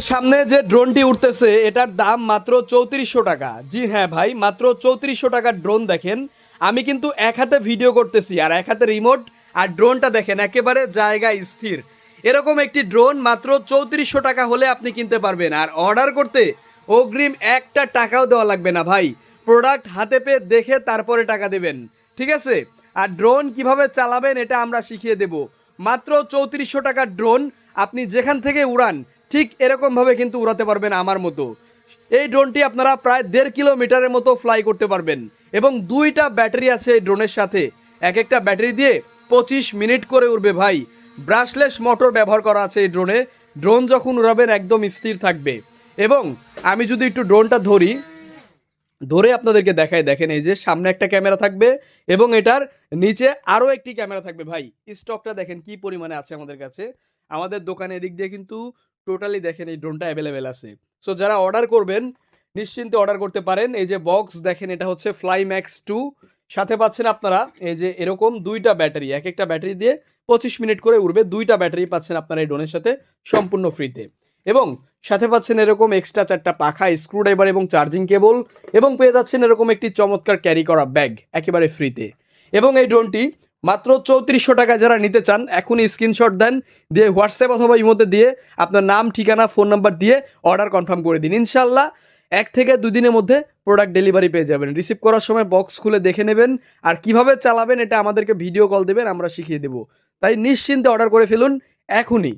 সামনে যে ড্রোনটি উঠতেছে এটার দাম মাত্র 3400 টাকা। জি হ্যাঁ ভাই, মাত্র 3400 টাকার ড্রোন। দেখেন আমি কিন্তু এক হাতে ভিডিও করতেছি আর এক হাতে রিমোট, আর ড্রোনটা দেখেন একেবারে জায়গায় স্থির। এরকম একটি ড্রোন মাত্র 3400 টাকা হলে আপনি কিনতে পারবেন। আর অর্ডার করতে অগ্রিম একটা টাকাও দেওয়া লাগবে না ভাই, প্রোডাক্ট হাতে পেয়ে দেখে তারপরে টাকা দেবেন, ঠিক আছে? আর ড্রোন কিভাবে চালাবেন এটা আমরা শিখিয়ে দেব। মাত্র 3400 টাকার ড্রোন, আপনি যেখান থেকে উড়ান ঠিক এরকমভাবে কিন্তু উড়াতে পারবেন আমার মতো। এই ড্রোনটি আপনারা প্রায় 1.5 কিলোমিটারের মতো ফ্লাই করতে পারবেন এবং দুইটা ব্যাটারি আছে এই ড্রোনের সাথে। এক একটা ব্যাটারি দিয়ে 25 মিনিট করে উড়বে ভাই। ব্রাশলেস মোটর ব্যবহার করা আছে এই ড্রোনে। ড্রোন যখন উড়াবেন একদম স্থির থাকবে। এবং আমি যদি একটু ড্রোনটা ধরে আপনাদেরকে দেখাই, দেখেন এই যে সামনে একটা ক্যামেরা থাকবে এবং এটার নিচে আরও একটি ক্যামেরা থাকবে ভাই। স্টকটা দেখেন কি পরিমাণে আছে আমাদের কাছে। আমাদের দোকানে এদিক দিয়ে কিন্তু টোটালি দেখেন এই ড্রোনটা অ্যাভেলেবেল আছে। সো যারা অর্ডার করবেন নিশ্চিন্তে অর্ডার করতে পারেন। এই যে বক্স দেখেন, এটা হচ্ছে ফ্লাই ম্যাক্স 2। সাথে পাচ্ছেন আপনারা এই যে এরকম দুইটা ব্যাটারি, এক একটা ব্যাটারি দিয়ে 25 মিনিট করে উড়বে। দুইটা ব্যাটারি পাচ্ছেন আপনারা এই ড্রোনের সাথে সম্পূর্ণ ফ্রিতে। এবং সাথে পাচ্ছেন এরকম এক্সট্রা 4টা পাখা, স্ক্রুড্রাইভার এবং চার্জিং কেবল, এবং পেয়ে যাচ্ছেন এরকম একটি চমৎকার ক্যারি করা ব্যাগ একেবারে ফ্রিতে। এবং এই ড্রোনটি মাত্র 3400 টাকা যারা নিতে চান এখনই স্ক্রিনশট দেন, দিয়ে হোয়াটসঅ্যাপ অথবা ইমোতে দিয়ে আপনার নাম, ঠিকানা, ফোন নাম্বার দিয়ে অর্ডার কনফার্ম করে দিন। ইনশাল্লাহ 1 থেকে 2 দিনের মধ্যে প্রোডাক্ট ডেলিভারি পেয়ে যাবেন। রিসিভ করার সময় বক্স খুলে দেখে নেবেন, আর কিভাবে চালাবেন এটা আমাদেরকে ভিডিও কল দেবেন, আমরা শিখিয়ে দেবো। তাই নিশ্চিন্তে অর্ডার করে ফেলুন এখনই।